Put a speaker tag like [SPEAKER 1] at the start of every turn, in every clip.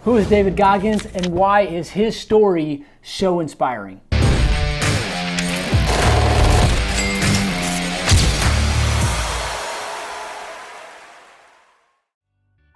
[SPEAKER 1] Who is David Goggins and why is his story so inspiring?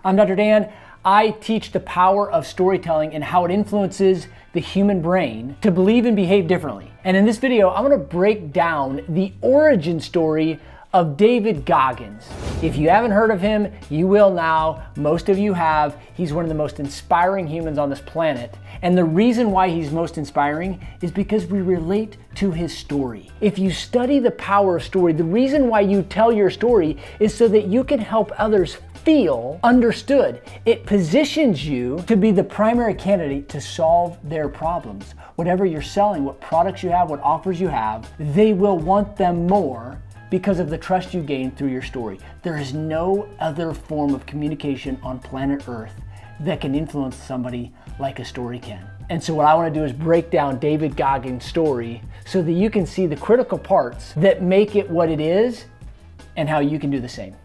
[SPEAKER 1] I'm Dr. Dan. I teach the power of storytelling and how it influences the human brain to believe and behave differently. And in this video, I'm gonna break down the origin story of David Goggins. If you haven't heard of him, you will now. Most of you have. He's one of the most inspiring humans on this planet. And the reason why he's most inspiring is because we relate to his story. If you study the power of story, the reason why you tell your story is so that you can help others feel understood. It positions you to be the primary candidate to solve their problems. Whatever you're selling, what products you have, what offers you have, they will want them more because of the trust you gain through your story. There is no other form of communication on planet Earth that can influence somebody like a story can. And so what I want to do is break down David Goggins' story so that you can see the critical parts that make it what it is and how you can do the same.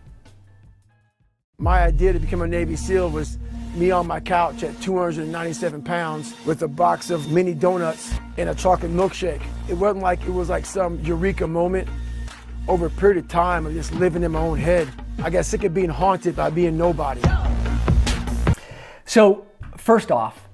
[SPEAKER 2] My idea to become a Navy SEAL was me on my couch at 297 pounds with a box of mini donuts and a chocolate milkshake. It wasn't like it was like some eureka moment. Over a period of time of just living in my own head, I got sick of being haunted by being nobody.
[SPEAKER 1] So first off,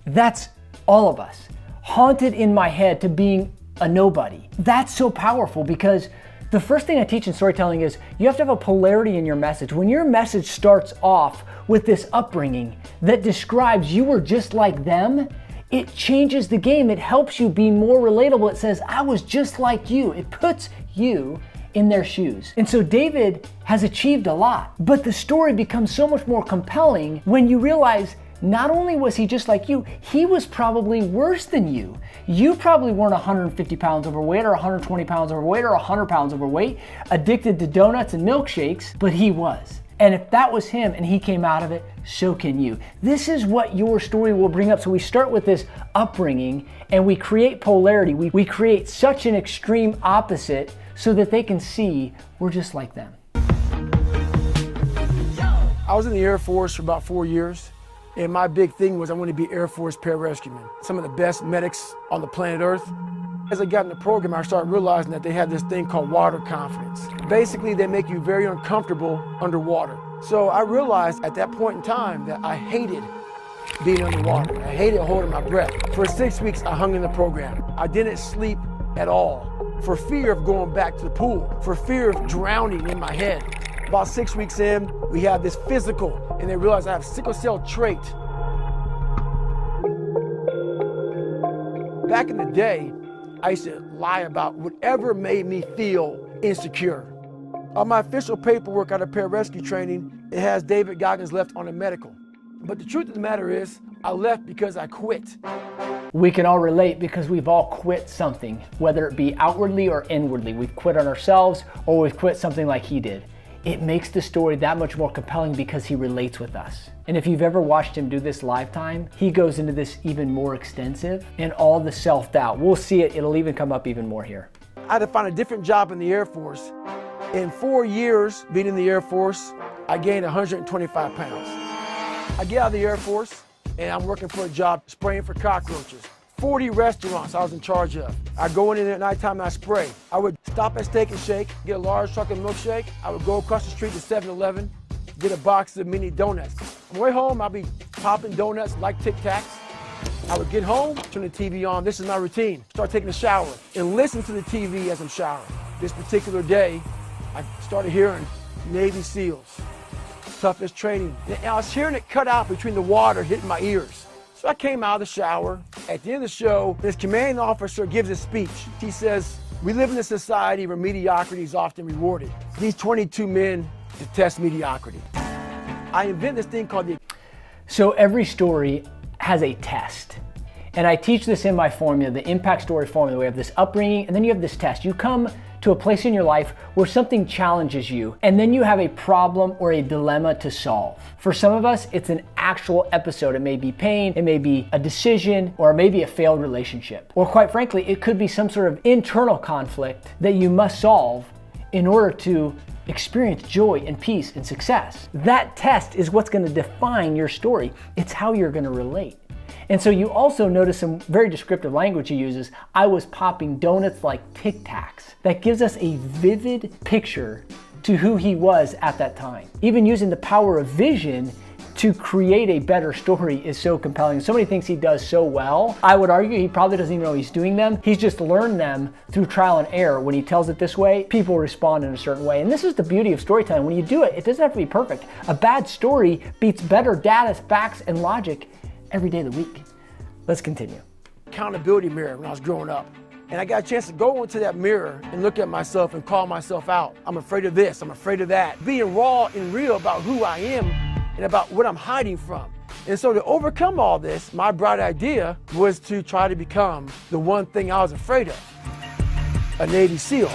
[SPEAKER 1] that's all of us. Haunted in my head to being a nobody. That's so powerful because the first thing I teach in storytelling is you have to have a polarity in your message. When your message starts off with this upbringing that describes you were just like them, it changes the game. It helps you be more relatable. It says, I was just like you. It puts you in their shoes. And so David has achieved a lot, but the story becomes so much more compelling when you realize not only was he just like you, he was probably worse than you. You probably weren't 150 pounds overweight or 120 pounds overweight or 100 pounds overweight, addicted to donuts and milkshakes, but he was. And if that was him and he came out of it, so can you. This is what your story will bring up. So we start with this upbringing and we create polarity. We create such an extreme opposite so that they can see we're just like them.
[SPEAKER 2] I was in the Air Force for about 4 years, and my big thing was I wanted to be Air Force pararescueman, some of the best medics on the planet Earth. As I got in the program, I started realizing that they had this thing called water confidence. Basically, they make you very uncomfortable underwater. So I realized at that point in time that I hated being underwater. I hated holding my breath. For 6 weeks, I hung in the program. I didn't sleep at all for fear of going back to the pool, for fear of drowning in my head. About 6 weeks in, we have this physical, and they realized I have sickle cell trait. Back in the day, I used to lie about whatever made me feel insecure. On my official paperwork out of pararescue training, it has David Goggins left on a medical. But the truth of the matter is, I left because I quit.
[SPEAKER 1] We can all relate because we've all quit something, whether it be outwardly or inwardly. We've quit on ourselves or we've quit something like he did. It makes the story that much more compelling because he relates with us. And if you've ever watched him do this live time, he goes into this even more extensive and all the self-doubt. We'll see it, it'll even come up even more here.
[SPEAKER 2] I had to find a different job in the Air Force. In 4 years being in the Air Force, I gained 125 pounds. I get out of the Air Force and I'm working for a job spraying for cockroaches. 40 restaurants I was in charge of. I go in there at nighttime and I spray. I would stop at Steak and Shake, get a large chocolate milkshake. I would go across the street to 7-Eleven, get a box of mini donuts. On the way home, I'd be popping donuts like Tic Tacs. I would get home, turn the TV on. This is my routine. Start taking a shower and listen to the TV as I'm showering. This particular day, I started hearing Navy SEALs, toughest training. And I was hearing it cut out between the water hitting my ears. So I came out of the shower. At the end of the show, this commanding officer gives a speech. He says, we live in a society where mediocrity is often rewarded. These 22 men detest mediocrity. I invented this thing called the...
[SPEAKER 1] So every story has a test. And I teach this in my formula, the impact story formula. We have this upbringing and then you have this test. You come to a place in your life where something challenges you and then you have a problem or a dilemma to solve. For some of us, it's an actual episode. It may be pain, it may be a decision, or it may be a failed relationship. Or quite frankly, it could be some sort of internal conflict that you must solve in order to experience joy and peace and success. That test is what's going to define your story. It's how you're going to relate. And so you also notice some very descriptive language he uses. I was popping donuts like Tic Tacs. That gives us a vivid picture to who he was at that time. Even using the power of vision to create a better story is so compelling. So many things he does so well. I would argue he probably doesn't even know he's doing them. He's just learned them through trial and error. When he tells it this way, people respond in a certain way. And this is the beauty of storytelling. When you do it, it doesn't have to be perfect. A bad story beats better data, facts, and logic every day of the week. Let's continue.
[SPEAKER 2] Accountability mirror when I was growing up. And I got a chance to go into that mirror and look at myself and call myself out. I'm afraid of this, I'm afraid of that. Being raw and real about who I am and about what I'm hiding from. And so to overcome all this, my bright idea was to try to become the one thing I was afraid of, a Navy SEAL.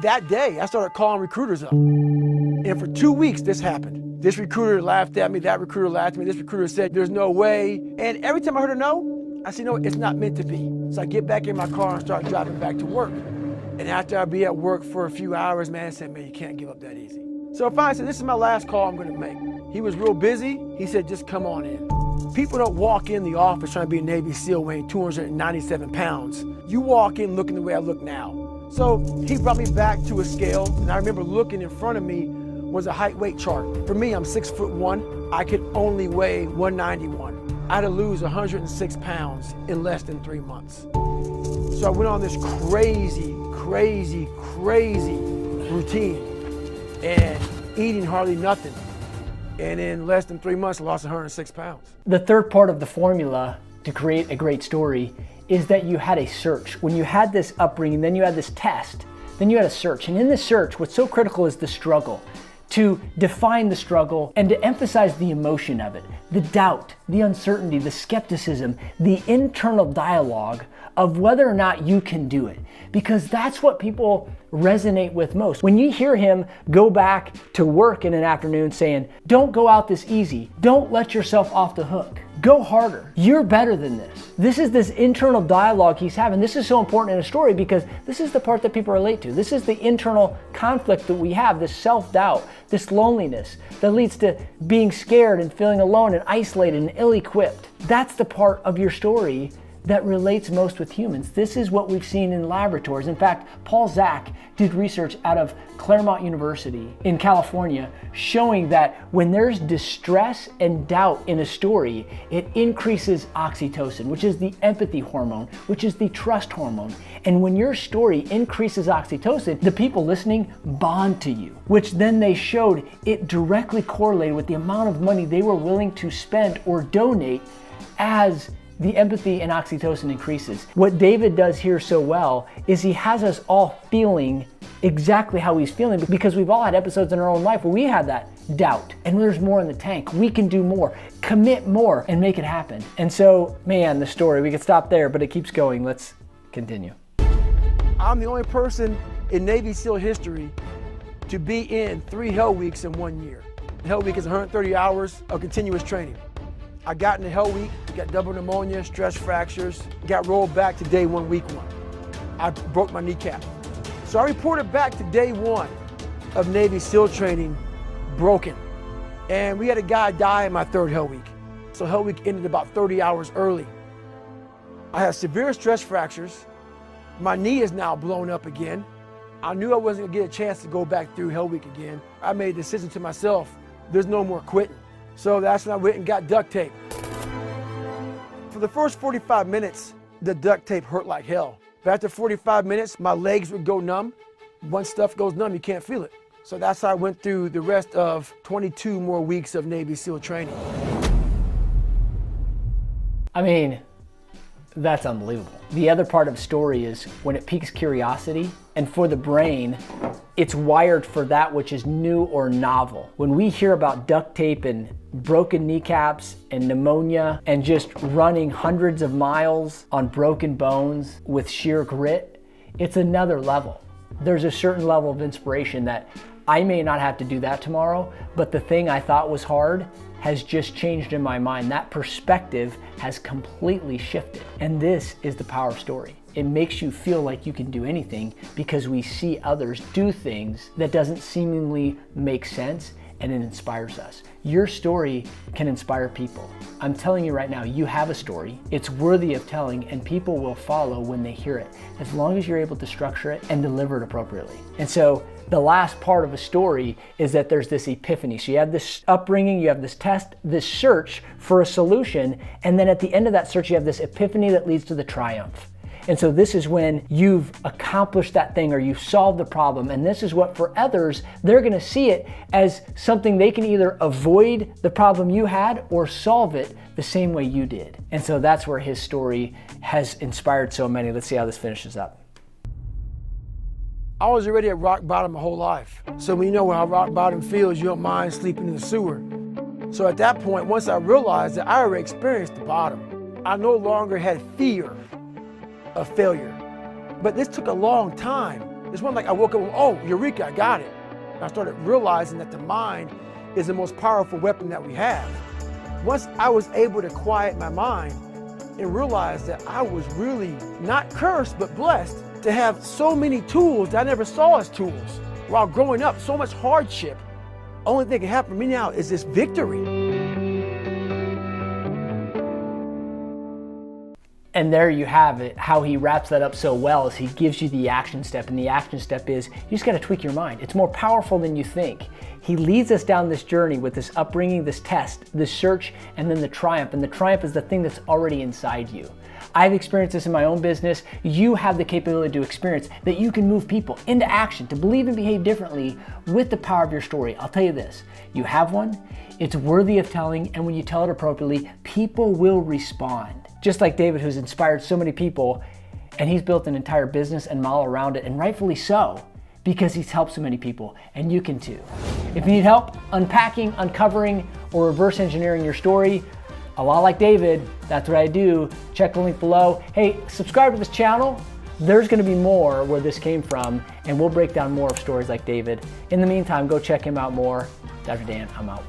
[SPEAKER 2] That day, I started calling recruiters up. And for 2 weeks, this happened. This recruiter laughed at me, that recruiter laughed at me, this recruiter said, there's no way. And every time I heard a no, I said, no, it's not meant to be. So I get back in my car and start driving back to work. And after I'd be at work for a few hours, man, I said, man, you can't give up that easy. So I finally said, this is my last call I'm gonna make. He was real busy. He said, just come on in. People don't walk in the office trying to be a Navy SEAL weighing 297 pounds. You walk in looking the way I look now. So he brought me back to a scale, and I remember looking in front of me was a height weight chart. For me, I'm 6'1". I could only weigh 191. I had to lose 106 pounds in less than 3 months. So I went on this crazy routine and eating hardly nothing. And in less than 3 months, I lost 106 pounds.
[SPEAKER 1] The third part of the formula to create a great story is that you had a search. When you had this upbringing, then you had this test, then you had a search. And in this search, what's so critical is the struggle. To define the struggle and to emphasize the emotion of it, the doubt, the uncertainty, the skepticism, the internal dialogue of whether or not you can do it. Because that's what people resonate with most. When you hear him go back to work in an afternoon saying, don't go out this easy, don't let yourself off the hook, go harder, you're better than this. This is this internal dialogue he's having. This is so important in a story because this is the part that people relate to. This is the internal conflict that we have, this self-doubt, this loneliness that leads to being scared and feeling alone and isolated and ill-equipped. That's the part of your story that relates most with humans. This is what we've seen in laboratories. In fact, Paul Zak did research out of Claremont University in California showing that when there's distress and doubt in a story, it increases oxytocin, which is the empathy hormone, which is the trust hormone. And when your story increases oxytocin, the people listening bond to you, which then they showed it directly correlated with the amount of money they were willing to spend or donate as the empathy and oxytocin increases. What David does here so well is he has us all feeling exactly how he's feeling because we've all had episodes in our own life where we had that doubt and there's more in the tank. We can do more, commit more, and make it happen. And so, man, the story, we could stop there, but it keeps going. Let's continue.
[SPEAKER 2] I'm the only person in Navy SEAL history to be in 3 Hell Weeks in 1 year. Hell Week is 130 hours of continuous training. I got into Hell Week, got double pneumonia, stress fractures, got rolled back to day 1, week 1. I broke my kneecap. So I reported back to day 1 of Navy SEAL training broken. And we had a guy die in my 3rd Hell Week. So Hell Week ended about 30 hours early. I have severe stress fractures. My knee is now blown up again. I knew I wasn't gonna get a chance to go back through Hell Week again. I made a decision to myself, there's no more quitting. So that's when I went and got duct tape. For the first 45 minutes, the duct tape hurt like hell. But after 45 minutes, my legs would go numb. Once stuff goes numb, you can't feel it. So that's how I went through the rest of 22 more weeks of Navy SEAL training.
[SPEAKER 1] I mean, that's unbelievable. The other part of the story is when it piques curiosity, and for the brain, it's wired for that which is new or novel. When we hear about duct tape and broken kneecaps and pneumonia and just running hundreds of miles on broken bones with sheer grit, it's another level. There's a certain level of inspiration that I may not have to do that tomorrow, but the thing I thought was hard, has just changed in my mind. That perspective has completely shifted. And this is the power of story. It makes you feel like you can do anything because we see others do things that doesn't seemingly make sense, and it inspires us. Your story can inspire people. I'm telling you right now, you have a story. It's worthy of telling, and people will follow when they hear it, as long as you're able to structure it and deliver it appropriately. And so the last part of a story is that there's this epiphany. So you have this upbringing, you have this test, this search for a solution, and then at the end of that search, you have this epiphany that leads to the triumph. And so this is when you've accomplished that thing or you've solved the problem. And this is what for others, they're gonna see it as something they can either avoid the problem you had or solve it the same way you did. And so that's where his story has inspired so many. Let's see how this finishes up.
[SPEAKER 2] I was already at rock bottom my whole life. So when you know how rock bottom feels, you don't mind sleeping in the sewer. So at that point, once I realized that I already experienced the bottom, I no longer had fear of failure. But this took a long time. This wasn't like I woke up and, oh, eureka, I got it. And I started realizing that the mind is the most powerful weapon that we have. Once I was able to quiet my mind and realize that I was really not cursed, but blessed to have so many tools that I never saw as tools. While growing up, so much hardship. Only thing that can happen to me now is this victory.
[SPEAKER 1] And there you have it. How he wraps that up so well is he gives you the action step, and the action step is you just got to tweak your mind. It's more powerful than you think. He leads us down this journey with this upbringing, this test, this search, and then the triumph. And the triumph is the thing that's already inside you. I've experienced this in my own business. You have the capability to experience that you can move people into action, to believe and behave differently with the power of your story. I'll tell you this, you have one, it's worthy of telling, and when you tell it appropriately, people will respond. Just like David, who's inspired so many people, and he's built an entire business and model around it, and rightfully so, because he's helped so many people, and you can too. If you need help unpacking, uncovering, or reverse engineering your story, a lot like David, that's what I do. Check the link below. Hey, subscribe to this channel. There's gonna be more where this came from, and we'll break down more of stories like David. In the meantime, go check him out more. Dr. Dan, I'm out.